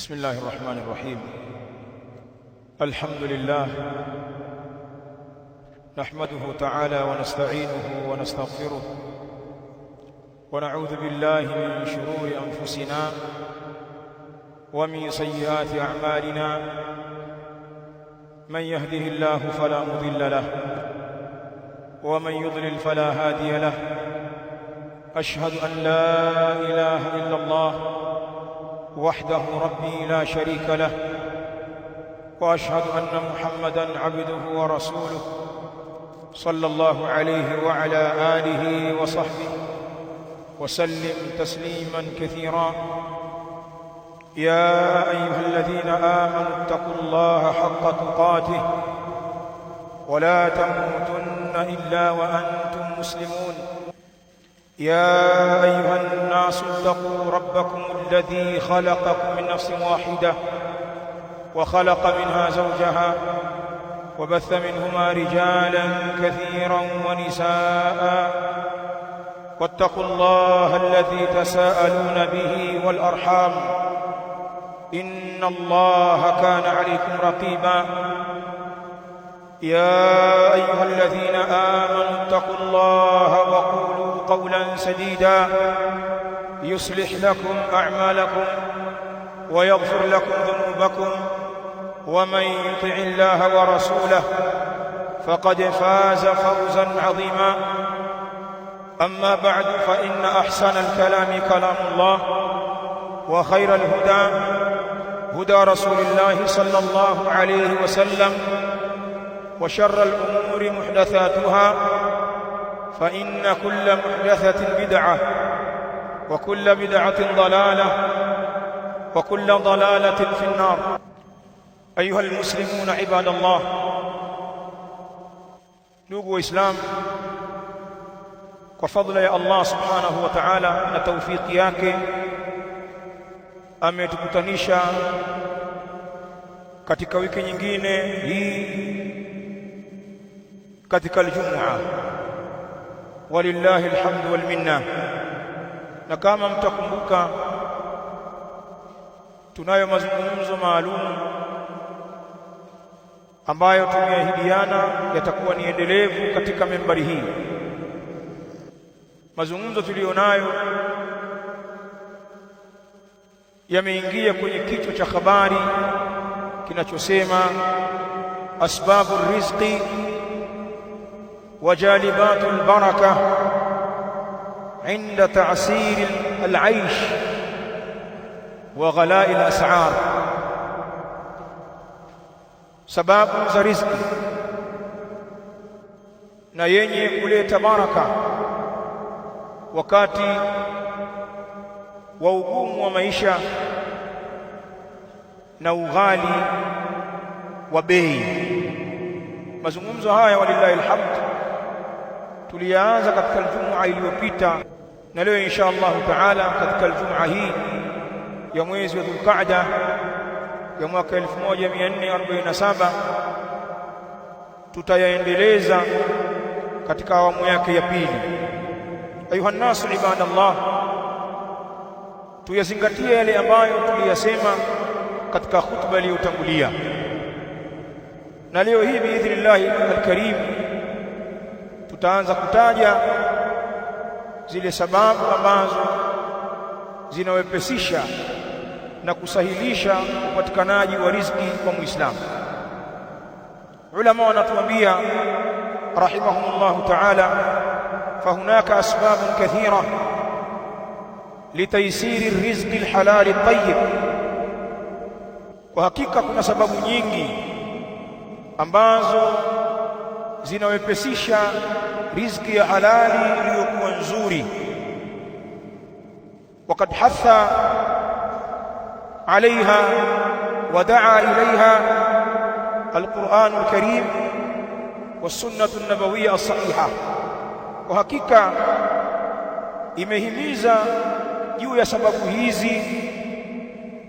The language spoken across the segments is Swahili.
بسم الله الرحمن الرحيم. الحمد لله نحمده تعالى ونستعينه ونستغفره ونعوذ بالله من شرور أنفسنا ومن سيئات أعمالنا. من يهده الله فلا مضل له ومن يضلل فلا هادي له. أشهد أن لا إله إلا الله وحده ربي لا شريك له، وأشهد أن محمدًا عبده ورسوله صلى الله عليه وعلى آله وصحبه وسلم تسليمًا كثيرًا. يا أيها الذين آمنوا اتقوا الله حق تقاته ولا تموتن إلا وأنتم مسلمون. يا أيها الناس اتقوا ربكم الذي خلقكم من نفس واحدة وخلق منها زوجها وبث منهما رجالا كثيرا ونساء، واتقوا الله الذي تساءلون به والأرحام إن الله كان عليكم رقيبا. يا أيها الذين آمنوا اتقوا الله وقولوا قولا سديدا يصلح لكم أعمالكم ويغفر لكم ذنوبكم، ومن يطع الله ورسوله فقد فاز فوزا عظيما. أما بعد، فإن أحسن الكلام كلام الله، وخير الهدى هدى رسول الله صلى الله عليه وسلم، وشر الأمور محدثاتها، فإن كل محدثة بدعة وكل بدعة ضلالة وكل ضلالة في النار. أيها المسلمون عباد الله، ndugu Waislamu, kwa fadhila ya Allah subhanahu wa ta'ala na tawfiki yake ametukutanisha katika wiki nyingine hii katika Ijumaa. Walillahi alhamdu wal minna. Na kama mtakumbuka, tunayo mazungumzo maalum ambayo tumeahidiana yatakuwa ni endelevu katika membari hii. Mazungumzo tulionayo yameingia kwenye kichwa cha habari kinachosema asbabu rizqi وجالبات البركة عند تعسير العيش وغلاء الأسعار. sababu za riziki na yenye kuleta baraka wakati wa ugumu wa maisha na ughali wa bei. Mazungumzo haya walillahi alhamd tulianza katika Ijumaa iliyopita, na leo insha Allah taala katika Ijumaa hii ya mwezi wa Dhulqa'da ya mwaka 1447 tutayaendeleza katika awamu yake ya pili. Ayuha nasu ibadallah, tuyazingatie yale ambayo tuliyasema katika khutba iliyotangulia, na leo hii biidhnillahi alkarim tutaanza kutaja zile sababu ambazo zinawepesisha na kusahilisha upatikanaji wa riziki kwa Muislamu. Ulama wanatuambia rahimahumullahu ta'ala, fahunaka asbabun kathira litaysiri rizqi alhalal at-tayyib. Kwa hakika kuna sababu nyingi ambazo zinawepesisha riziki ya halali iliyokuwa nzuri. Waqad hatha عليها ودعا إليها القرآن الكريم والسنة النبوية الصحيحة. وحقيقة imehimiza juu ya sababu hizi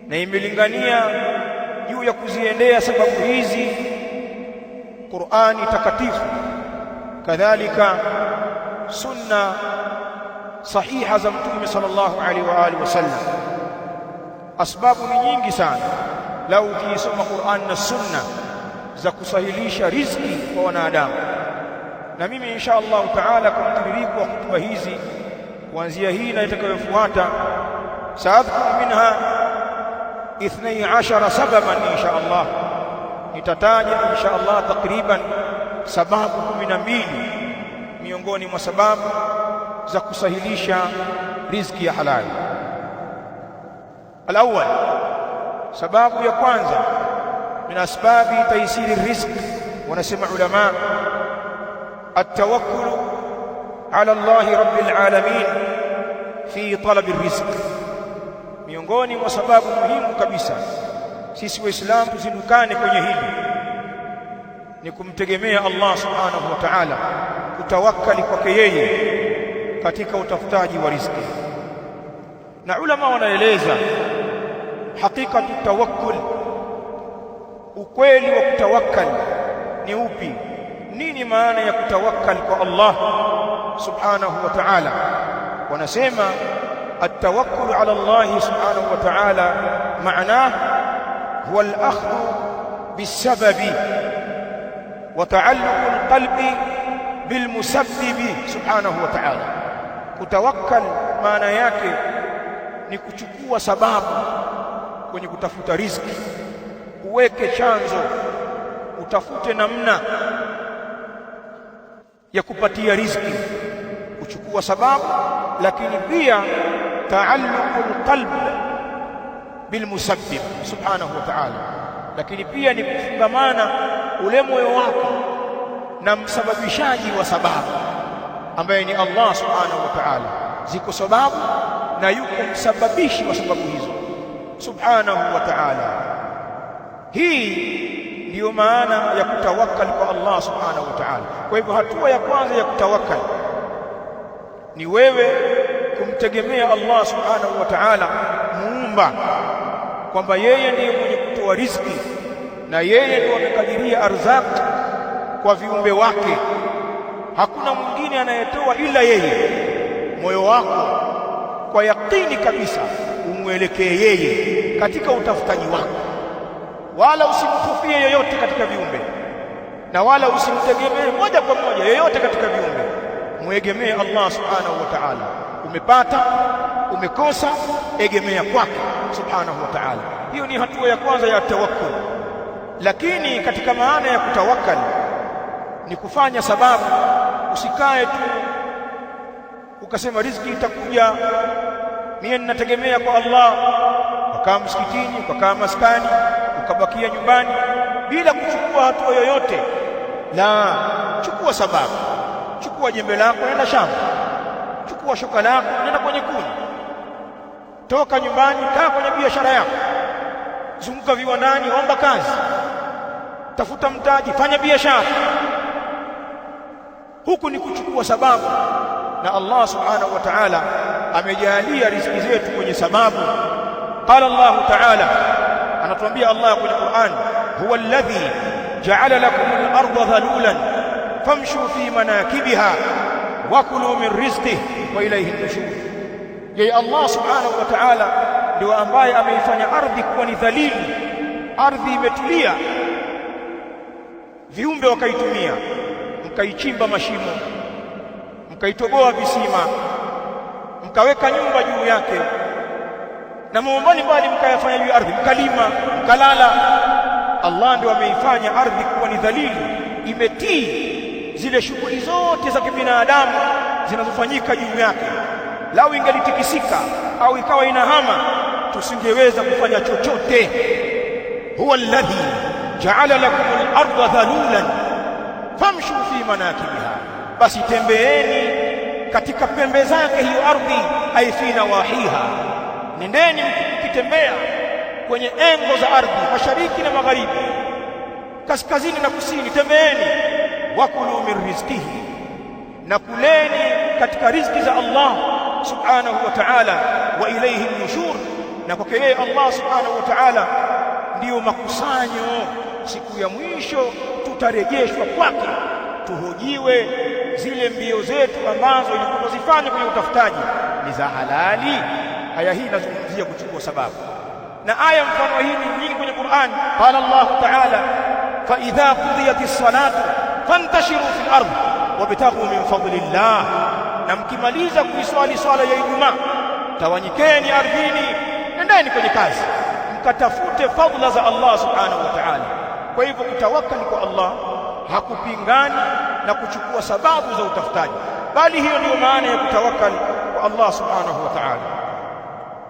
na imelingania juu ya kuziendea sababu hizi Qur'ani takatifu, kadhalika sunna sahiha za Mtume sallallahu alaihi wa alihi wasallam. Asbabu ni nyingi sana, lau ukisoma Qur'an na Sunna za kusahilisha riziki kwa wanadamu. Na mimi insha Allah taala kwa mtiririko wa hutuba hizi kuanzia hii na itakayofuata, saadhkuru minha 12 sababan insha Allah, nitataja insha Allah takriban sababu 12 miongoni mwa sababu za kusahilisha riziki ya halali. Al-awwal, sababu ya kwanza min asbabi taysiri rizq, wanasema ulama at-tawakkul ala Allah rabbil alamin fi talab ar-rizq. Miongoni mwa sababu muhimu kabisa sisi waislamu tuzindukane kwenye hili ni kumtegemea Allah subhanahu wa ta'ala, kutawakkali kwake yeye katika utafutaji wa riziki. Na ulama wanaeleza hakikatu tawakkul, ukweli wa kutawakkal ni upi, nini maana ya kutawakkal kwa Allah subhanahu wa ta'ala. Wanasema at-tawakkul ala Allah subhanahu wa ta'ala maana huwa al-akhdhu bis-sababi wa ta'alluq al-qalbi bil-musabbibi subhanahu wa ta'ala. Kutawakkal maana yake ni kuchukua sababu kwenye kutafuta riziki, uweke chanzo, utafute namna ya kupatia riziki, kuchukua sababu, lakini pia taalluqul qalb bil musabbib subhanahu wa ta'ala, lakini pia ni kufungamana ule moyo wako na msababishaji wa sababu ambaye ni Allah subhanahu wa ta'ala. Ziko sababu na yuko msababishi wa sababu hizo subhanahu wa ta'ala. Hii ndiyo maana ya kutawakkal kwa Allah subhanahu wa ta'ala. Kwa hivyo hatua ya kwanza ya kutawakkal ni wewe kumtegemea Allah subhanahu wa ta'ala, muumba, kwamba yeye ndiye mwenye kutoa riziki na yeye ndiye amekadiria arzaki kwa viumbe wake. Hakuna mwingine anayetoa ila yeye. Moyo wako kwa yakini kabisa umwelekee yeye katika utafutaji wako, wala usimtufie yoyote katika viumbe, na wala usimtegemee moja kwa moja yoyote katika viumbe. Muegemee Allah subhanahu wa ta'ala. Umepata, umekosa, egemea kwake subhanahu wa ta'ala. Hiyo ni hatua ya kwanza ya tawakkul. Lakini katika maana ya kutawakkal ni kufanya sababu. Usikae tu ukasema riziki itakuja, mimi ninategemea kwa Allah, ukakaa msikitini, ukakaa maskani, ukabakia nyumbani bila kuchukua hatua yoyote. La, chukua sababu. Chukua jembe lako, nenda shamba. Chukua shoka lako, nenda kwenye kuni. Toka nyumbani, kaa kwenye biashara yako. Zunguka viwandani, omba kazi. Tafuta mtaji, fanya biashara. Huku ni kuchukua sababu, na Allah subhanahu wa ta'ala amejalia riziki zetu kwenye sababu. Qala Allah ta'ala, anatuambia Allah kwenye Qur'an, huwa alladhi ja'ala lakum al-ardha dhalulan famshu fi manakibiha wa kulu min rizqihi wa ilayhi an-nushur. Yeye Allah subhanahu wa ta'ala ndio ambaye ameifanya ardhi kuwa ni dhalili, ardhi imetulia, viumbe wakaitumia, mkaichimba mashimo, mkaitoboa visima, mkaweka nyumba juu yake, na mambo mbalimbali mkayafanya juu ya ardhi, mkalima, mkalala. Allah ndio ameifanya ardhi kuwa ni dhalili, imetii zile shughuli zote za kibinadamu zinazofanyika juu yake. Lau ingelitikisika au ikawa inahama, tusingeweza kufanya chochote. Huwa alladhi ja'ala lakum al-ardha dhalulan famshu fi manakibiha, basi tembeeni katika pembe zake hiyo ardhi, ay fi nawahiha, nendeni mkitembea kwenye engo za ardhi, mashariki na magharibi, kaskazini na kusini, tembeeni. Wakulu min rizqihi, na kuleni katika riziki za Allah subhanahu wa ta'ala. Wa ilayhi an-nushur, na kwake yeye Allah subhanahu wa ta'ala ndiyo makusanyo. Siku ya mwisho tutarejeshwa kwake, tuhojiwe zile mbio zetu ambazo ilipozifanya kwenye utafutaji ni za halali. Aya hii inazungumzia kuchukua sababu. na aya mfano hii nyingi kwenye Qur'an. Qala Allah ta'ala fa idha qudiyatis salatu fantashiru fil ardh wabtaghu min fadlillah, na mkimaliza kuiswali swala ya Ijumaa tawanyikeni ardhini, nendeni kwenye kazi mkatafute fadhila za Allah subhanahu wa ta'ala. Kwa hivyo kutawakkali kwa Allah hakupingani na kuchukua sababu za utafutaji, bali hiyo ndiyo maana ya kutawakkali kwa Allah subhanahu wa ta'ala.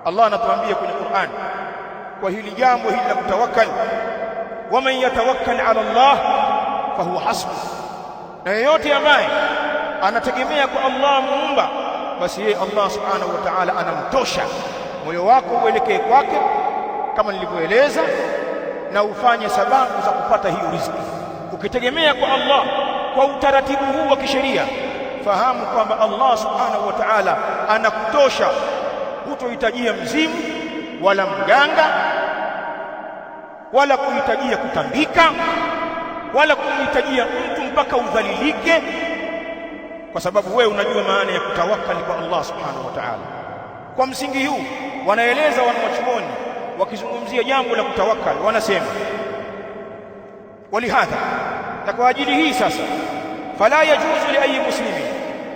Allah anatuambia kwenye Qur'an kwa hili jambo hili la kutawakkali, waman yatawakkal ala Allah fahuwa hasbuh, na yeyote ambaye anategemea kwa Allah muumba, basi yeye Allah subhanahu wa ta'ala anamtosha. Moyo wako uelekee kwake kama nilivyoeleza, na ufanye sababu za kupata hiyo riziki. Ukitegemea kwa Allah kwa utaratibu huu wa kisheria, fahamu kwamba Allah subhanahu wa ta'ala anakutosha. Hutohitajia mzimu wala mganga wala kuhitajia kutambika wala kuhitajia mtu mpaka udhalilike, kwa sababu wewe unajua maana ya kutawakkali kwa Allah subhanahu wa ta'ala. Kwa msingi huu wanaeleza wanawachuoni wakizungumzia jambo la kutawakkali, wanasema walihadha, na kwa ajili hii sasa, fala yajuzu li ayi muslimin,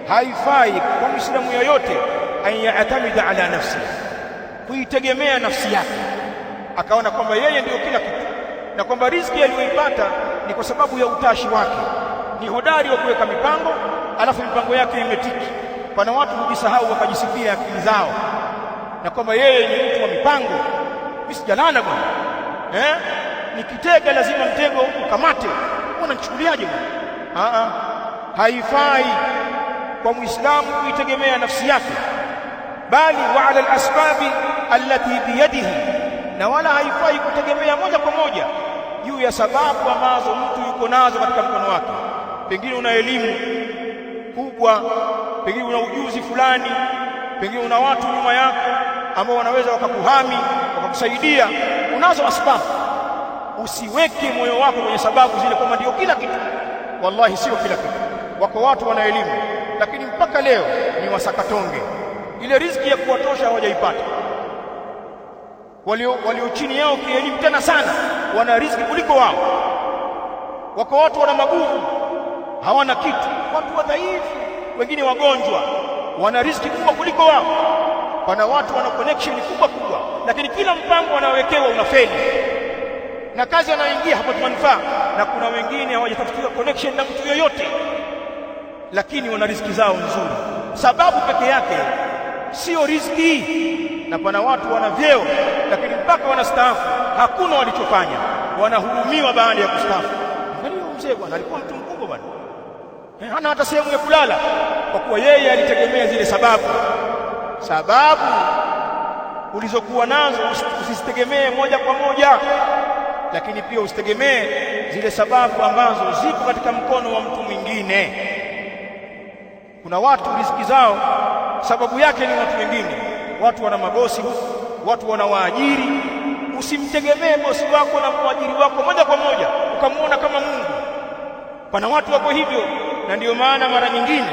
haifai kwa muislamu yoyote an ya'tamida ala nafsi, kuitegemea nafsi yake akaona kwamba yeye ndio kila kitu, na kwamba riziki aliyoipata ni kwa sababu ya utashi wake, ni hodari wa kuweka mipango, alafu mipango yake imetiki. Pana watu hujisahau wakajisifia akili zao na kwamba yeye ni mtu wa mipango. Mimi sijalala bwana, nikitega lazima mtego ukamate. Unanichukuliaje bwana? Haifai kwa muislamu kuitegemea nafsi yake, bali wa ala al-asbabi allati biyadihi, na wala haifai kutegemea moja kwa moja juu ya sababu ambazo mtu yuko nazo katika mkono wake. Pengine una elimu kubwa, pengine una ujuzi fulani, pengine una watu nyuma yako ambao wanaweza wakakuhami wakakusaidia, unazo asbabu. Usiweke moyo wako kwenye sababu zile kama ndio kila kitu. Wallahi sio kila kitu. Wako watu wana elimu lakini mpaka leo ni wasakatonge, ile riziki ya kuwatosha hawajaipata. Walio chini yao kielimu tena sana wana riziki kuliko wao. Wako watu wana maguvu hawana kitu, watu wadhaifu, wengine wagonjwa, wana riziki kubwa kuliko wao. Pana watu wana connection kubwa, lakini kila mpango wanaowekewa unafeli na kazi anayoingia hapati manufaa. Na kuna wengine hawajatafutia connection na mtu yoyote, lakini wana riziki zao nzuri. Sababu peke yake sio riziki. Na pana watu wana vyeo lakini mpaka wanastaafu hakuna walichofanya, wanahurumiwa baada ya kustaafu. Angalia mzee bwana, alikuwa mtu mkubwa bwana, hana hata sehemu ya kulala, kwa kuwa yeye alitegemea zile sababu. Sababu ulizokuwa nazo usizitegemee moja kwa moja, lakini pia usitegemee zile sababu ambazo zipo katika mkono wa mtu mwingine. Kuna watu riziki zao sababu yake ni watu wengine. Watu wana mabosi, watu wana waajiri. Usimtegemee bosi wako na mwajiri wako moja kwa moja ukamuona kama Mungu. Pana watu wako hivyo, na ndiyo maana mara nyingine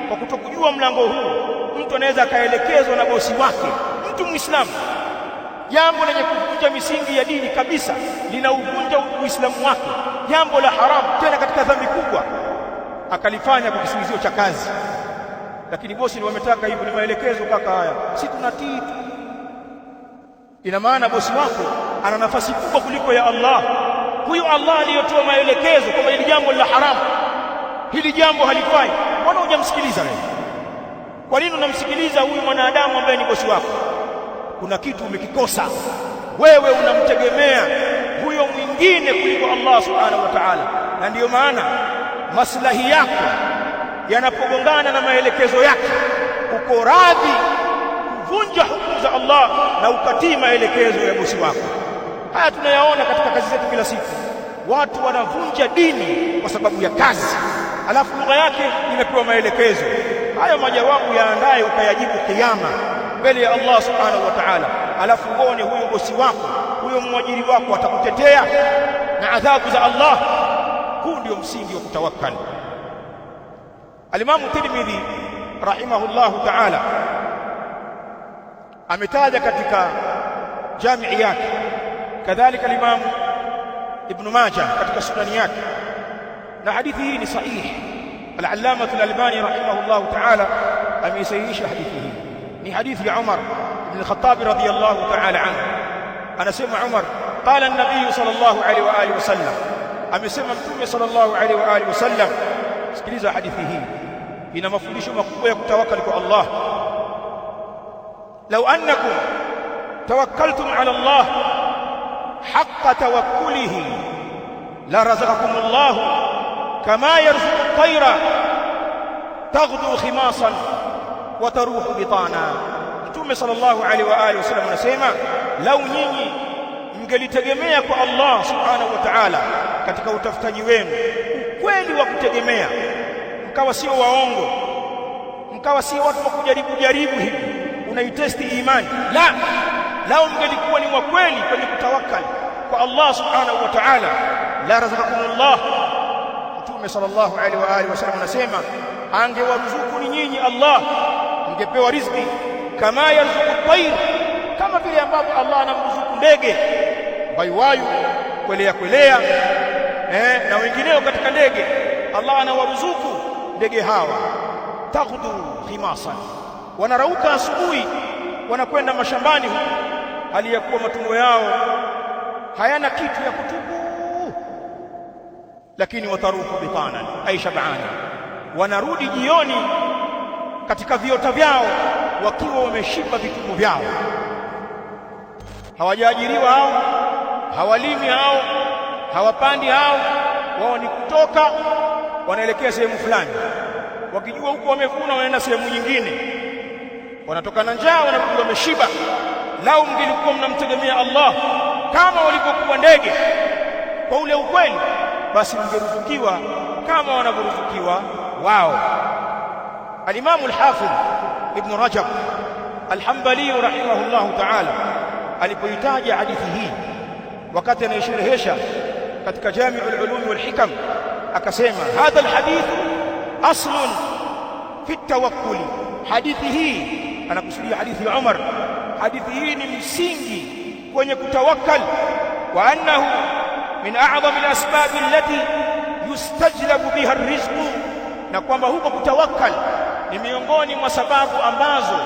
kwa kutokujua mlango huu mtu anaweza akaelekezwa na bosi wake, mtu Muislamu, jambo lenye kuvunja misingi ya dini kabisa, linauvunja Uislamu wake, jambo la haramu, tena katika dhambi kubwa, akalifanya kwa kisingizio cha kazi. Lakini bosi ni wametaka hivyo, ni maelekezo kaka, haya si tunatii tu. Ina maana bosi wako ana nafasi kubwa kuliko ya Allah. Huyo Allah aliyotoa maelekezo kwamba hili jambo la haramu, hili jambo halifai, mbona hujamsikiliza wewe? Kwa nini unamsikiliza huyu mwanadamu ambaye ni bosi wako? Kuna kitu umekikosa. Wewe unamtegemea huyo mwingine kuliko Allah subhanahu wa ta'ala, na ndiyo maana maslahi yako yanapogongana na maelekezo yake, uko radhi kuvunja hukumu za Allah na ukatii maelekezo ya bosi wako. Haya tunayaona katika kazi zetu kila siku. Watu wanavunja dini kwa sababu ya kazi, alafu lugha yake imepewa maelekezo. Hayo majawabu yaandaye ukayajibu kiyama mbele ya Allah subhanahu wa ta'ala, alafu uone huyo bosi wako, huyo mwajiri wako atakutetea na adhabu za Allah. Huu ndio msingi wa kutawakkali. Al-Imam Tirmidhi rahimahullahu ta'ala ametaja katika jamii yake, kadhalika al-Imam Ibn Majah katika sunani yake, na hadithi hii ni sahihi. Al-Allama al-Albani rahimahullah ta'ala ameisahihisha hadithi hii. Ni hadithi ya Umar ibn al-Khattab radiyallahu ta'ala anhu. Anasema Umar, qala an-nabiy sallallahu alayhi wa alihi wasallam, amesema Mtume sallallahu alayhi wa alihi wasallam. Sikiliza hadithi hii, ina mafundisho makubwa ya kutawakkali kwa Allah. Law annakum tawakkaltum ala Allah haqqa tawakkulihi la razaqakum Allah kama yarzuqu at-tayra taghdu khimasan wa taruhu bitana. Mtume sallallahu alaihi wa alihi wasallam anasema, lau nyinyi mngelitegemea kwa Allah subhanahu wa ta'ala katika utafutaji wenu, ukweli wa kutegemea, mkawa sio waongo, mkawa sio watu wa kujaribu hivi unaitesti imani, la, lao mngelikuwa ni wa kweli kwenye kutawakkali kwa Allah subhanahu wa ta'ala, la razaqakumullah. Mtume sallallahu alaihi wa alihi wasallam anasema, angewaruzuku ni nyinyi Allah, mngepewa riziki kama yarzuqu at-tayr, kama vile ambavyo Allah anamruzuku ndege baywayu, kwelea na wengineo katika ndege. Allah anawaruzuku ndege hawa, taghdu khimasan, wanarauka asubuhi wanakwenda mashambani huko, hali ya kuwa matumbo yao hayana kitu ya kutubu, lakini wataruhu bitanan ay shab'ana, wanarudi jioni katika viota vyao wakiwa wameshiba vitumbo vyao. Hawajaajiriwa hao, hawalimi hao, hawapandi hao, wao ni kutoka wanaelekea sehemu fulani, wakijua huko wamevuna wanaenda sehemu nyingine, wanatoka na njaa, wanarudi wameshiba. Lau mngelikuwa mnamtegemea Allah kama walivyokuwa ndege kwa ule ukweli, basi mngeruzukiwa kama wanavyoruzukiwa wao. Al-Imam al-Hafidh Ibn Rajab al-Hanbali rahimahullahu ta'ala alipoitaja hadithi hii wakati anaisherehesha katika Jami'ul Ulum wal Hikam, akasema hadha al-hadith aslun fi at-tawakkul. Hadithi hii anakusudia hadithi ya Umar, hadithi hii ni msingi kwenye kutawakkal, wa annahu min a'zami al-asbab allati yustajlabu biha ar-rizq, na kwamba huko kutawakkal ni miongoni mwa sababu ambazo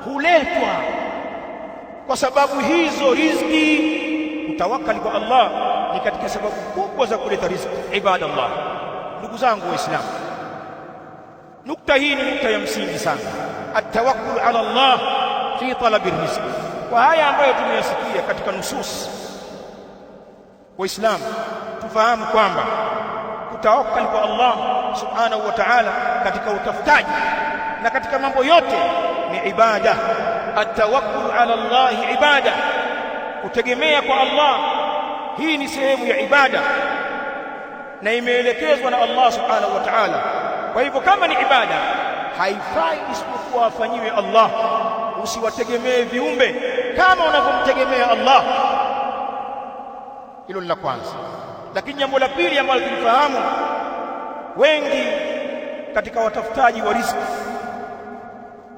huletwa kwa sababu hizo riziki. Kutawakkali kwa Allah ni katika sababu kubwa za kuleta riziki. Ibadallah, ndugu zangu Waislamu, nukta hii ni nukta ya msingi sana, at-tawakkul ala Allah fi talabi rizq. Kwa haya ambayo tumeyasikia katika nusus, Waislamu tufahamu kwamba kutawakkali kwa Allah subhanahu wa ta'ala katika utafutaji na katika mambo yote ni ibada. At-tawakkul ala Allah ibada, kutegemea kwa Allah hii ni sehemu ya ibada na imeelekezwa na Allah subhanahu wa ta'ala. Kwa hivyo kama ni ibada, haifai isipokuwa afanyiwe Allah. Usiwategemee viumbe kama unavyomtegemea Allah. Hilo ni la kwanza. Lakini jambo la pili ambalo tulifahamu, wengi katika watafutaji wa riziki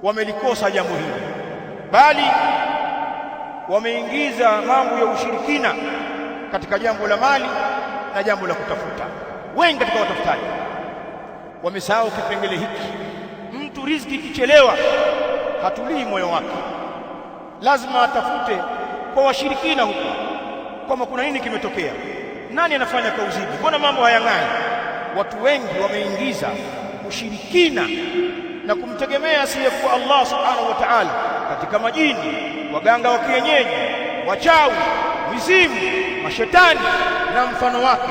wamelikosa jambo hili, bali wameingiza mambo ya ushirikina katika jambo la mali na jambo la kutafuta. Wengi katika watafutaji wamesahau kipengele hiki. Mtu riziki ikichelewa hatulii moyo wake, lazima atafute kwa washirikina huko kama kuna nini kimetokea, nani anafanya kauzidi, mbona mambo hayang'ai. Watu wengi wameingiza ushirikina na kumtegemea asiyekuwa Allah subhanahu wa ta'ala katika majini, waganga wa kienyeji, wachawi, mizimu, mashetani na mfano wake.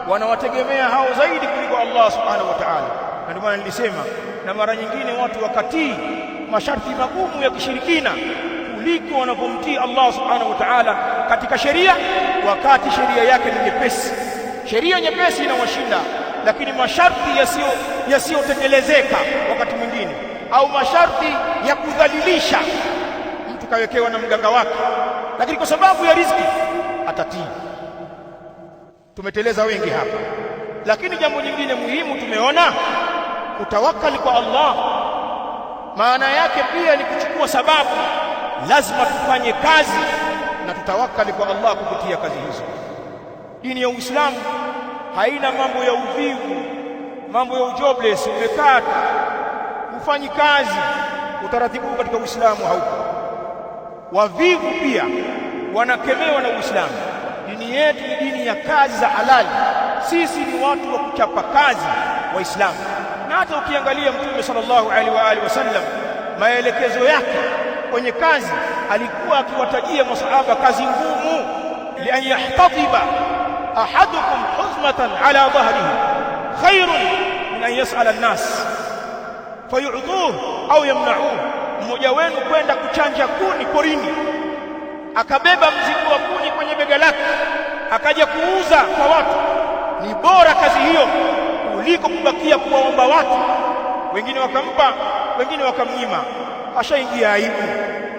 Wanawategemea hao zaidi kuliko Allah subhanahu wa ta'ala. Na ndio maana nilisema, na mara nyingine watu wakatii masharti magumu ya kishirikina kuliko wanapomtii Allah subhanahu wa ta'ala katika sheria, wakati sheria yake ni nyepesi. Sheria nyepesi inawashinda, lakini masharti yasiyotekelezeka wakati mwingine, au masharti ya kudhalilisha, mtu kawekewa na mganga wake, lakini kwa sababu ya riziki atatii. Tumeteleza wengi hapa. Lakini jambo jingine muhimu tumeona, kutawakkali kwa Allah maana yake pia ni kuchukua sababu. Lazima tufanye kazi na tutawakali kwa Allah kupitia kazi hizo. Dini ya Uislamu haina mambo ya uvivu, mambo ya ujobless, umekaa ufanyi kazi. Utaratibu katika Uislamu haupo. Wavivu pia wanakemewa na Uislamu. Dini yetu ni dini ya kazi za halali. Sisi ni watu wa kuchapa kazi Waislamu. Na hata ukiangalia Mtume sallallahu alaihi wa alihi wasallam, maelekezo yake kwenye kazi, alikuwa akiwatajia masahaba kazi ngumu, li an yahtatiba ahadukum huzmatan ala dhahrihi khairun min an yas'ala an-nas fayu'tuhu au yamna'uhu. Mmoja wenu kwenda kuchanja kuni porini, akabeba mzigo wa kuni kwenye bega lake, akaja kuuza kwa watu, ni bora kazi hiyo kuliko kubakia kuwaomba watu. Wengine wakampa, wengine wakamnyima, ashaingia aibu.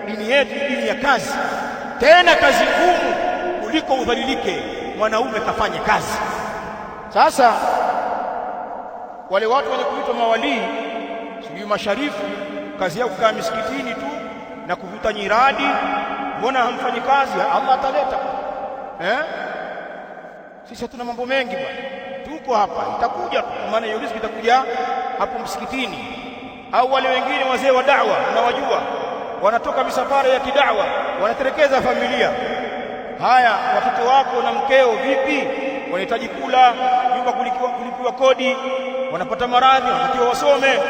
Dini yetu ni dini ya kazi, tena kazi ngumu kuliko udhalilike mwanaume kafanye kazi. Sasa wale watu wenye kuitwa mawalii, sijui masharifu, kazi yao kukaa misikitini tu na kuvuta nyiradi, mbona hamfanyi kazi? Allah ataleta. Sisi tuna mambo mengi bwana, tuko hapa, itakuja maana hiyo riziki itakuja hapo msikitini. Au wale wengine wazee wa da'wa, unawajua, wanatoka misafara ya kidawa, wanaterekeza familia. Haya, watoto wako na mkeo vipi? Wanahitaji kula, nyumba kulipiwa kodi, wanapata maradhi, wanatakiwa wasome.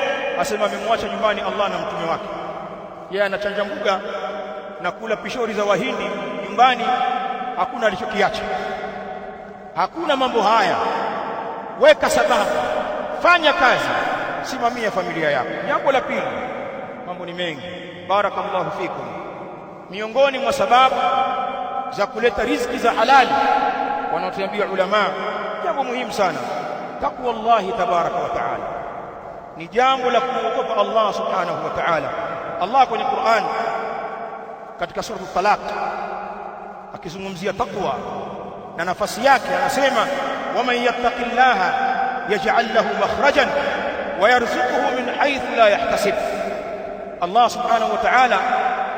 Asema amemwacha nyumbani Allah na mtume wake, yeye anachanja mbuga na kula pishori za Wahindi nyumbani, hakuna alichokiacha. Hakuna mambo haya. Weka sababu, fanya kazi, simamia familia yako. Jambo la pili, mambo ni mengi, barakallahu fikum. Miongoni mwa sababu za kuleta riziki za halali wanaotuambia ulama, jambo muhimu sana, takwa Allah tabaraka wa taala, ni jambo la kuogopa Allah subhanahu wa ta'ala. Allah kwenye Qur'an katika sura At-Talaq akizungumzia takwa na nafasi yake anasema, waman yattaqillaha yaj'al lahu makhrajan wa yarzuquhu min haythu la yahtasib. Allah subhanahu wa ta'ala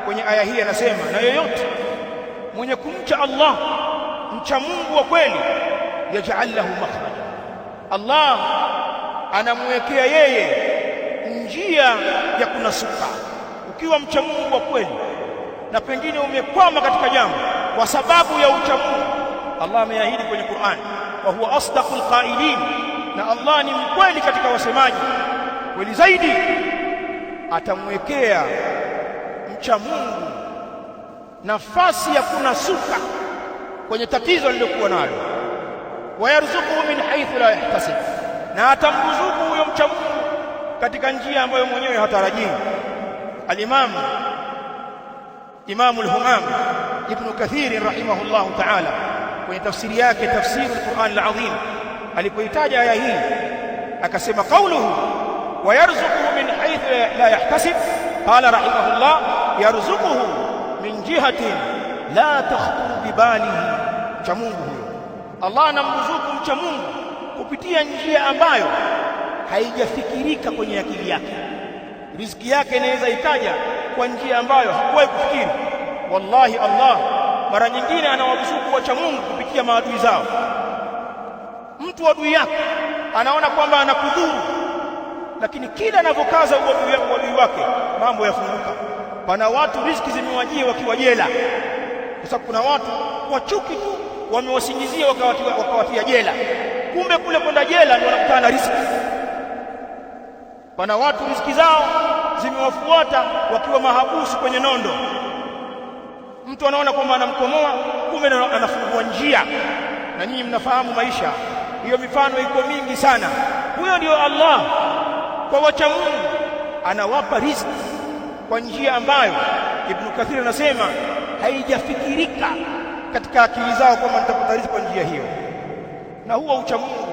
kwenye aya hii anasema, na yeyote mwenye kumcha Allah, mcha Mungu wa kweli, yaj'al lahu makhrajan, Allah anamwekea yeye njia ya kunasuka. Ukiwa mcha Mungu wa kweli na pengine umekwama katika jambo kwa sababu ya ucha Mungu, Allah ameahidi kwenye Qur'an, wa huwa asdaqul qailin, na Allah ni mkweli katika wasemaji. Kweli zaidi, atamwekea mcha Mungu nafasi ya kunasuka kwenye tatizo alilokuwa nalo. Wa yarzuquhu min haythu la yahtasib, na atamruzuku huyo mcha Mungu katika njia ambayo mwenyewe hatarajii. Imam al-Humam Ibn Kathir rahimahullahu ta'ala kwenye tafsiri yake Tafsir al-Quran al-Azim, alipoitaja aya hii akasema, qawluhu wa yarzuquhu min haythu la yahtasib, qala rahimahullah, yarzuquhu min jihatin la takhtur bi balihi. Mcha Mungu huyo Allah anamruzuku mcha Mungu kupitia njia ambayo haijafikirika kwenye akili yake. Riziki yake inaweza ikaja kwa njia ambayo hakuwahi kufikiri. Wallahi, Allah mara nyingine anawaruzuku wacha Mungu kupitia maadui zao. Mtu adui yake anaona kwamba anakudhuru, lakini kila anavyokaza uadui wake mambo yafunguka. Pana watu riziki zimewajia wakiwa jela, kwa sababu kuna watu kwa chuki tu wamewasingizia wakawatia jela, kumbe kule kwenda jela ndio wanakutana na riziki. Pana watu riziki zao zimewafuata wakiwa mahabusu kwenye nondo. Mtu anaona kwamba anamkomoa, kumbe anafungua njia. Na nyinyi mnafahamu maisha, hiyo mifano iko mingi sana. Huyo ndio Allah kwa wacha Mungu, anawapa riziki kwa njia ambayo Ibn Kathir anasema haijafikirika katika akili zao kwamba nitapata riziki kwa njia hiyo. Na huwa ucha Mungu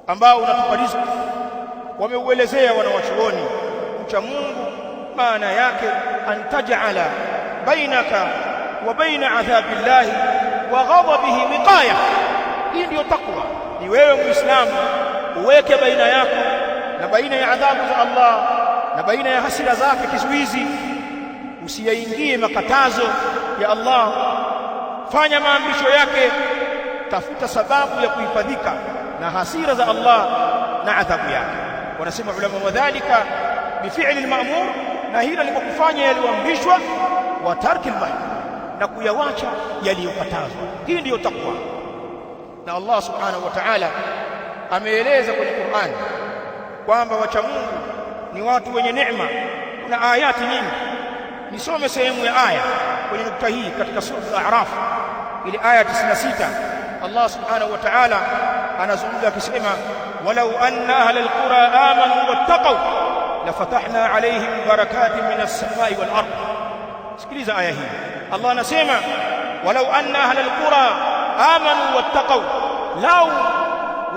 ambao unatupa riziki wameuelezea wanawachuoni. Ucha Mungu maana yake antaj'ala bainaka wa baina adhabillahi wa ghadabihi wiqaya. Hii ndiyo takwa. Ni wewe Muislamu uweke baina yako na baina ya adhabu za Allah na baina ya hasira zake kizuizi, usiyaingie makatazo ya Allah, fanya maamrisho yake, tafuta sababu ya kuhifadhika na hasira za Allah na adhabu yake. Wanasema ulama, wadhalika bifi'li al-ma'mur, na hilo ni kwa kufanya yaliyoamrishwa, wa tarki al-mahzur, na kuyawacha yaliyokatazwa. Hii ndiyo takwa. Na Allah subhanahu wa ta'ala ameeleza kwenye Qur'an kwamba wacha Mungu ni watu wenye neema. Kuna ayati nyingi, nisome sehemu ya aya kwenye nukta hii katika sura al-A'raf, ile aya 96. Allah subhanahu wa ta'ala anazungumza akisema, walau anna ahla al-qura amanu wattaqaw lafatahna alayhim barakatin minas samai wal ardh. Sikiliza aya hii. Allah anasema walau anna ahla al-qura amanu wattaqaw, lau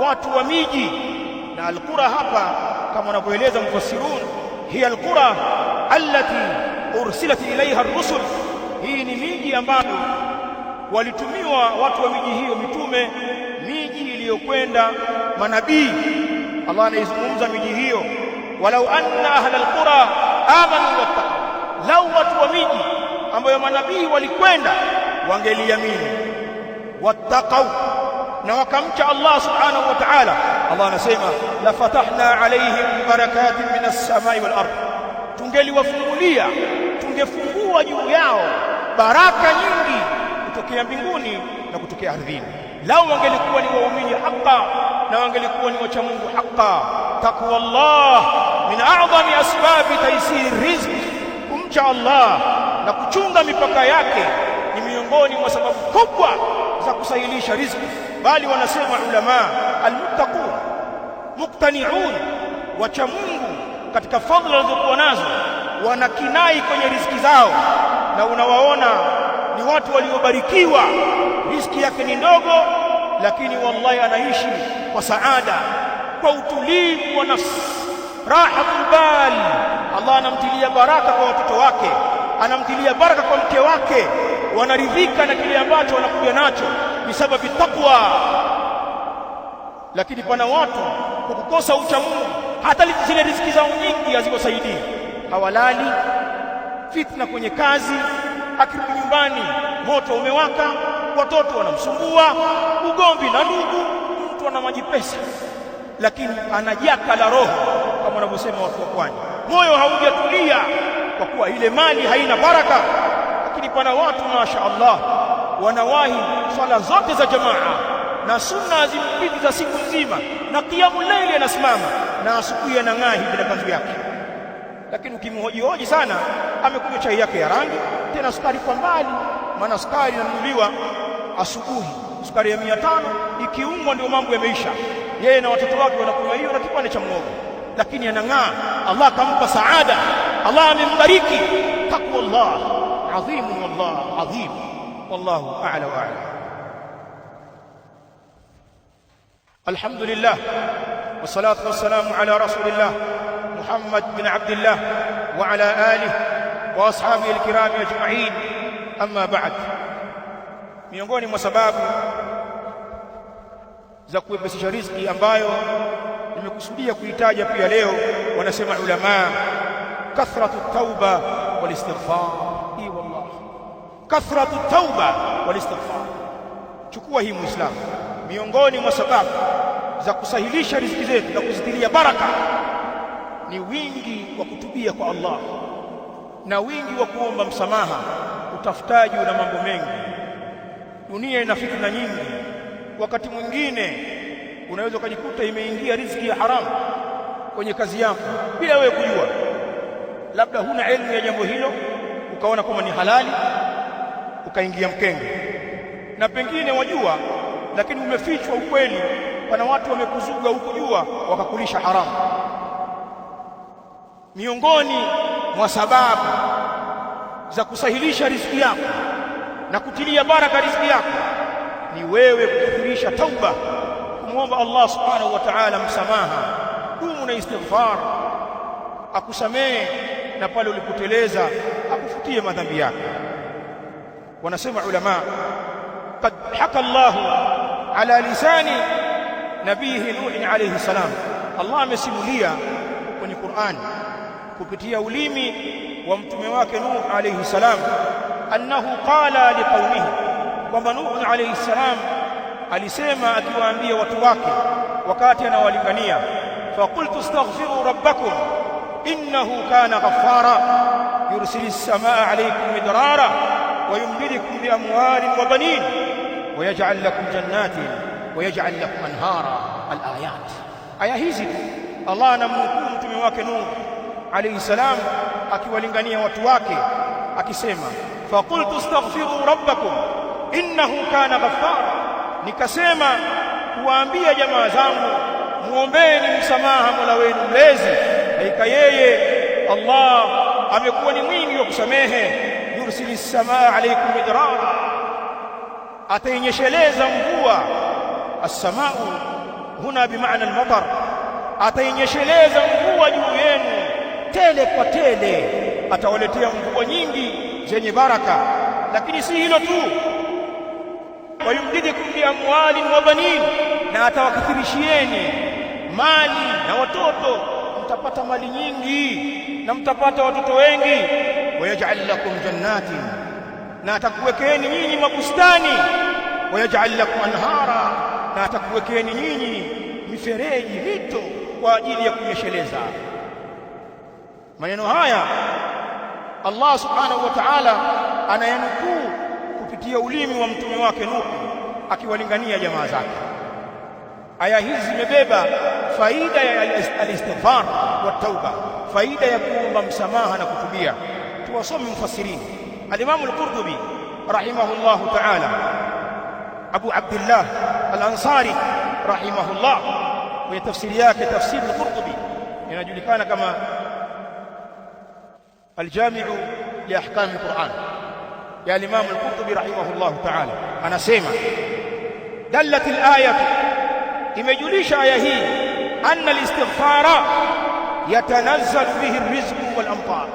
watu wa miji, na al-qura hapa kama wanavyoeleza mufassirun, hiya al-qura allati ursilat ilayha ar-rusul, hii ni miji ambayo walitumiwa watu wa miji hiyo mitume, miji iliyokwenda manabii. Allah anaizungumza miji hiyo, walau anna ahla al-qura amanu wattaqaw, lau watu wa miji ambayo manabii walikwenda wangeliamini, wattaqaw, na wakamcha Allah subhanahu wa ta'ala, Allah anasema la fatahna alayhim barakatin minas samai wal ardh, tungeliwafungulia, tungefungua juu yao baraka nyingi kutokea mbinguni na kutokea ardhini. Lau wangelikuwa ni waumini haqqa na wangelikuwa ni wacha Mungu haqqa. Taqwa Allah min a'zami asbabi taysir rizq, kumcha Allah na kuchunga mipaka yake ni miongoni mwa sababu kubwa za kusahilisha riziki. Bali wanasema ulama, almuttaqun muqtani'un, wacha Mungu katika fadhila walizokuwa nazo wanakinai kwenye riziki zao, na unawaona ni watu waliobarikiwa, riziki yake ni ndogo, lakini wallahi anaishi kwa saada, kwa utulivu wa nafsi, rahatul bal. Allah anamtilia baraka kwa watoto wake, anamtilia baraka kwa mke wake, wanaridhika na kile ambacho wanakuja nacho bisababi taqwa. Lakini pana watu kwa kukosa ucha Mungu, hata zile riziki zao nyingi haziwasaidii, hawalali, fitna kwenye kazi, akirudi nyumbani moto umewaka, watoto wanamsumbua, ugomvi na ndugu, mtu ana majipesa lakini anajaka la roho, kama wanavyosema watu wa Pwani, moyo haujatulia kwa kuwa ile mali haina baraka. Lakini pana watu masha Allah wanawahi swala zote za jamaa na sunna zimpiti za siku nzima, na qiyamul layli anasimama, na asubuhi anang'aa hivi na kanzu yake. Lakini ukimhoji sana, amekunywa chai yake ya rangi, tena sukari kwa mbali, maana sukari inanunuliwa asubuhi, sukari ya 500 ikiungwa ndio mambo yameisha. Yeye na watoto wake wanakunywa hiyo na kipande cha mwogo, lakini anang'aa. Allah kampa saada, Allah amembariki. Taqwa Allah adhim, wallah adhim, wallahu a'la wa a'la. Alhamdulillah wassalatu wassalamu ala rasulillah Muhammad bin Abdillah wa ala alihi wa ashabihi alkiram ajma'in, amma ba'd. Miongoni mwa sababu za kuwepesisha riziki ambayo nimekusudia kuitaja pia leo, wanasema ulama, kathratu tauba wal istighfar. Hii wallah, kathratu tauba wal istighfar. Chukua hii Muislamu, miongoni mwa sababu za kusahilisha riziki zetu na kuzitilia baraka ni wingi wa kutubia kwa Allah na wingi wa kuomba msamaha. Utafutaji una mambo mengi, dunia ina fitna nyingi. Wakati mwingine unaweza kujikuta imeingia riziki ya haramu kwenye kazi yako bila wewe kujua, labda huna elimu ya jambo hilo, ukaona kama ni halali, ukaingia mkenge, na pengine wajua, lakini umefichwa ukweli. Pana watu wamekuzuga ukujua, wakakulisha haramu. Miongoni mwa sababu za kusahilisha riziki yako na kutilia baraka riziki yako ni wewe kukithirisha tauba, kumwomba Allah subhanahu wa ta'ala msamaha. Dumu na istighfar, akusamehe, na pale ulipoteleza akufutie madhambi yako. Wanasema ulama, qad haka Allah ala lisani nabihi Nuh alayhi salam, Allah amesimulia kwenye Qur'an kupitia ulimi wa mtume wake Nuh alayhi salam annahu qala liqaumihi, kwamba Nuh alayhi salam alisema akiwaambia watu wake wakati anawalingania, faqultu astaghfiru rabbakum innahu kana ghaffara yursilis samaa alaykum midrara wa yumdidukum bi amwalin wa banin wa yaj'al lakum jannatin wa yaj'al lakum anhara. Al-ayat, aya hizi Allah anamnukuu mtume wake Nuh alayhi salam akiwalingania watu wake akisema, faqultu astaghfiru rabbakum innahu kana ghaffara, nikasema kuwaambia jamaa zangu muombeeni msamaha Mola wenu mlezi, hakika yeye Allah amekuwa ni mwingi wa kusamehe. Yursilis samaa alaykum midrara, atainyesheleza mvua. As-samaa huna bimaana al-matar, atainyesheleza mvua juu yenu tele kwa tele, atawaletea mvua nyingi zenye baraka. Lakini si hilo tu, wayumdidukum bi amwalin wa banin, na atawakithirishieni mali na watoto, mtapata mali nyingi na mtapata watoto wengi. Wayaj'al lakum jannatin, na atakuwekeeni nyinyi mabustani. Wayaj'al lakum anhara, na atakuwekeeni nyinyi mifereji, mito kwa ajili ya kunyesheleza. Maneno haya Allah subhanahu wa ta'ala anayanukuu kupitia ulimi wa mtume wake Nuh akiwalingania jamaa zake. Aya hizi zimebeba faida ya al-istighfar wa tauba, faida ya kuomba msamaha na kutubia. Tuwasome mufassirin. Al-Imam al-Qurtubi rahimahullahu ta'ala, Abu Abdullah al-Ansari rahimahullah, kwenye tafsiri yake tafsir al-Qurtubi inajulikana kama al-Jami'u li ahkam al-Qur'an ya al-Imam al-Qurtubi rahimahullahu ta'ala, anasema dallat al-ayatu, imejulisha aya hii, anna al-istighfara yatanazzalu bihi ar-rizqu wal amtar.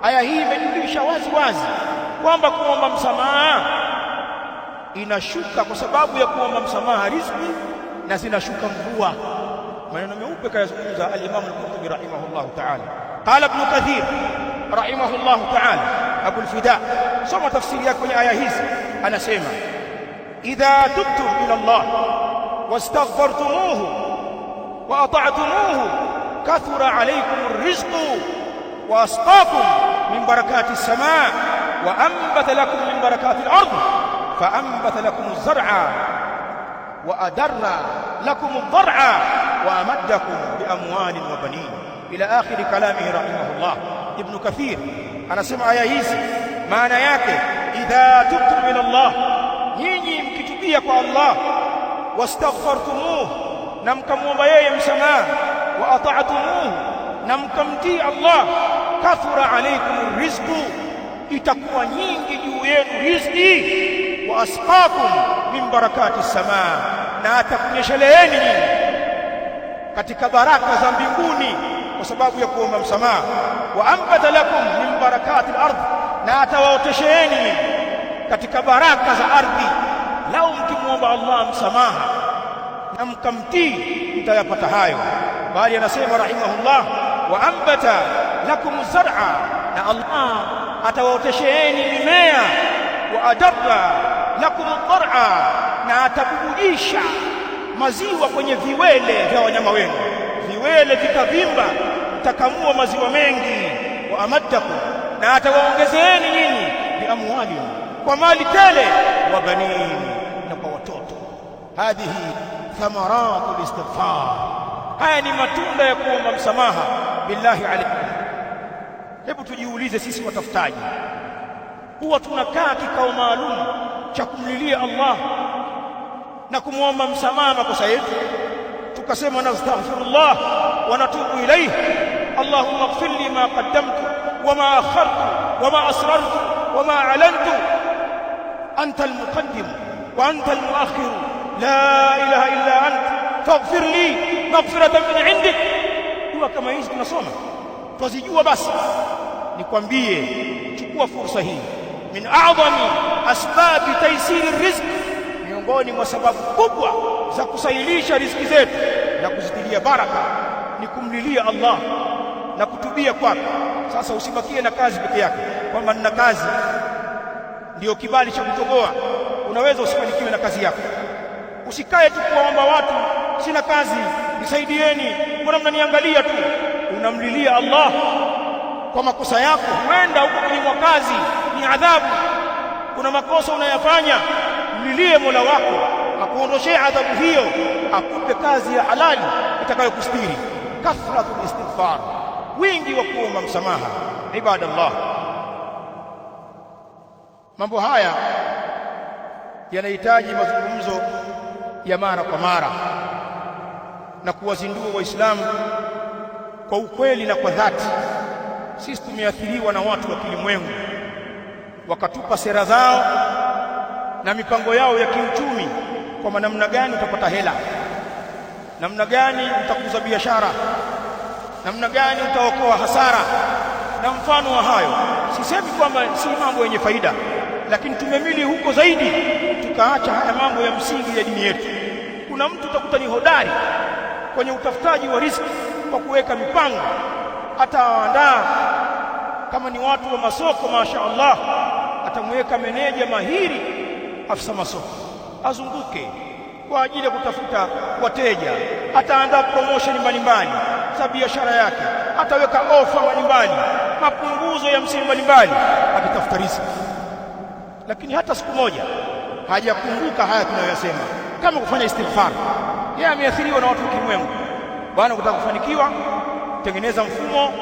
Aya hii imejulisha wazi wazi kwamba kuomba msamaha inashuka kwa sababu ya kuomba msamaha riziki, na zinashuka mvua. Maneno meupe kayazungumza al-Imam al-Qurtubi rahimahullahu ta'ala. Qala Ibn Kathir rahimahullahu ta'ala, Abu al-Fida, soma tafsiri yake kwenye aya hizi, anasema idha tubtum ila Allah wastaghfartumuhu wa ata'tumuhu kathura alaykum ar-rizqu wa asqakum min barakati as-samaa wa anbata lakum min barakati al-ard fa anbata lakum az-zar'a wa adarra lakum ad-dar'a wa amaddakum bi amwalin wa banin, ila akhir kalamihi rahimahullah. Ibn Kathir anasema aya hizi maana yake, idha tubtum ila Allah, nyinyi mkitubia kwa Allah, wastaghfartumuhu, na mkamwomba yeye msamaha, wa ata'tumuhu, na mkamtii Allah, kathura alaykum rizqu, itakuwa nyingi juu yenu riziki, wa asqakum min barakati samaa, na atakunyesheleeni nyinyi katika baraka za mbinguni kwa sababu ya kuomba msamaha. Wa ambata lakum min barakati al-ardh, na atawaotesheeni katika baraka za ardhi. Lau mkimwomba Allah msamaha na mkamtii, mtayapata hayo. Bali anasema rahimahullah, wa ambata lakum zar'a, na Allah atawaotesheeni mimea. Wa adarra lakum ad-dar'a, na atabubujisha maziwa kwenye viwele vya wanyama wenu, viwele vikavimba, mtakamua maziwa mengi. Wa amaddakum, na atawaongezeeni nyinyi bi amwali, kwa mali tele, wa banin, na kwa watoto. Hadhihi thamaratu al-istighfar, haya ni matunda ya kuomba msamaha. Billahi alaykum, hebu tujiulize sisi watafutaji, huwa tunakaa kikao maalum cha kumlilia Allah na kumwomba msamaha makosa yetu, tukasema nastaghfirullah wa natubu ilayhi, Allahumma ighfir li ma qaddamtu wa ma akhartu wa ma asrartu wa ma a'lantu, anta al-muqaddim wa anta al-muakhir, la ilaha illa anta faghfir li maghfiratan min 'indik. Dua kama hizi tunasoma, twazijua. Basi nikwambie, chukua fursa hii, min a'zami asbabi taysiri rizq, miongoni mwa sababu kubwa za kusahilisha riziki zetu na kuzitilia baraka ni kumlilia Allah na kutubia kwake. Sasa usibakie na kazi peke yake, kwamba nina kazi ndio kibali cha kutoboa. Unaweza usifanikiwe na kazi yako. Usikae tu kuwaomba watu, sina kazi, nisaidieni, mbona mnaniangalia tu. Unamlilia Allah kwa makosa yako, huenda huko kunyimwa kazi ni adhabu. Kuna makosa unayafanya, mlilie Mola wako akuondoshee adhabu hiyo, akupe kazi ya halali itakayokustiri. Kathratul istighfar, wingi wa kuomba msamaha. Ibadallah, mambo haya yanahitaji mazungumzo ya mara kwa mara na kuwazindua Waislamu kwa ukweli na kwa dhati. Sisi tumeathiriwa na watu wa kilimwengu, wakatupa sera zao na mipango yao ya kiuchumi, kwa namna gani utapata hela, namna gani utakuza biashara, namna gani utaokoa hasara na mfano wa hayo. Sisemi kwamba si mambo yenye faida, lakini tumemili huko zaidi, tukaacha haya mambo ya msingi ya dini yetu. Kuna mtu utakuta ni hodari kwenye utafutaji wa riziki kwa kuweka mipango, ataandaa kama ni watu wa masoko, masha Allah, atamweka meneja mahiri, afisa masoko azunguke kwa ajili ya kutafuta wateja. Ataandaa promotion mbalimbali za biashara yake, ataweka ofa mbalimbali, mapunguzo ya msimu mbalimbali, akitafuta riziki. Lakini hata siku moja hajakumbuka haya tunayoyasema, kama kufanya istighfar. Yeye ameathiriwa na watu wa kimwengu. Bwana, ukitaka kufanikiwa, tengeneza mfumo,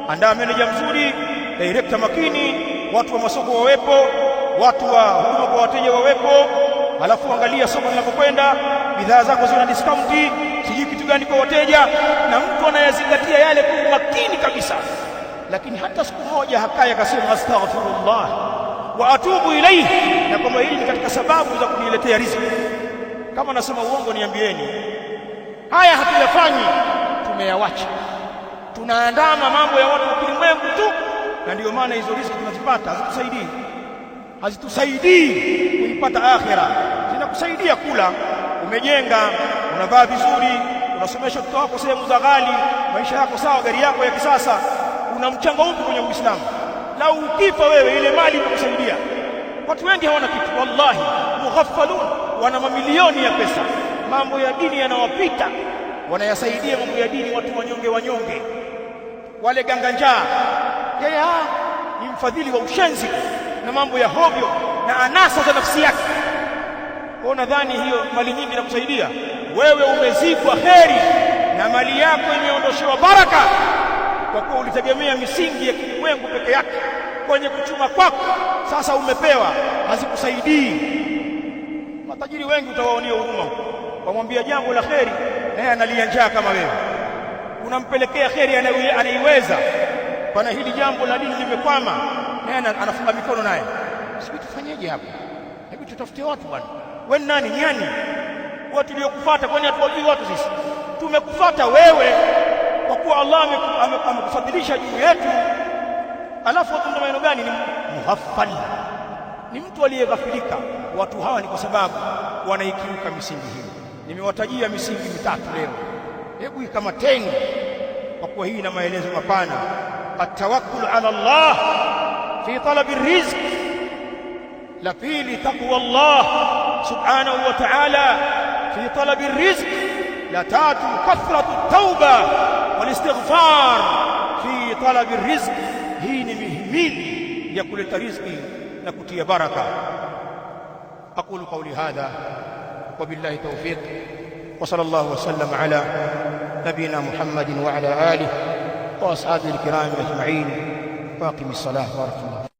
andaa meneja mzuri, director makini, watu wa masoko wawepo, watu wa huduma kwa wateja wawepo, alafu angalia soko linapokwenda, bidhaa zako zina discount, sijui kitu gani kwa wateja, na mtu anayazingatia yale kwa makini kabisa. Lakini hata siku moja hakaya akasema astaghfirullah wa atubu ilayhi, na kwamba hili ni katika sababu za kuniletea riziki. Kama nasema uongo niambieni. Haya hatuyafanyi, tumeyawacha. Tunaandama mambo ya watu wa kilimwengu tu, na ndio maana hizo riziki tunazipata hazitusaidii kuipata akhira. Zinakusaidia kula, umejenga, unavaa vizuri, unasomesha watoto wako sehemu za ghali, maisha yako sawa, gari yako ya kisasa. Una mchango upi kwenye Uislamu? Lau ukifa wewe, ile mali itakusaidia. Watu wengi hawana kitu, wallahi, mughaffalun, wana mamilioni ya pesa, mambo ya dini yanawapita, wanayasaidia mambo ya dini watu wanyonge. Wale ganganjaa, yeye ni mfadhili wa ushenzi na mambo ya hovyo na anasa za nafsi yake. Kwa nadhani hiyo mali nyingi inakusaidia wewe? Umezikwa kheri na mali yako imeondoshewa baraka, kwa kuwa ulitegemea misingi ya kilimwengu peke yake kwenye kuchuma kwako. Sasa umepewa, hazikusaidii. Matajiri wengi utawaonea huruma, wamwambia jambo la kheri, naye analia njaa kama wewe. Unampelekea kheri anaiweza, bwana, hili jambo la dini limekwama, naye anafunga mikono naye. Sisi tufanyeje hapa? Hebu tutafute watu bwana. Wewe nani nyani? Watu waliokufuata, kwani hatuwajui watu sisi? Tumekufuata wewe kwa kuwa Allah amekufadhilisha juu yetu. Alafu watu ndio maneno gani? Ni mughaffal, ni mtu aliyeghafilika. Watu hawa ni kwa sababu wanaikiuka misingi hii. Nimewatajia misingi mitatu leo, hebu ikamateni, kwa kuwa hii ina maelezo mapana. At-tawakkul ala Allah fi talabi rizq. La pili, taqwa Allah subhanahu wa ta'ala fi talabi rizq. La tatu, kathratu at-tauba wal istighfar fi talabi rizq. Hii ni mihimili ya kuleta riziki na kutia baraka. أقول قولي هذا وبالله توفيق، وصلى الله وسلم على نبينا محمد وعلى آله وأصحابه الكرام أجمعين. واقم الصلاة ورحمة الله.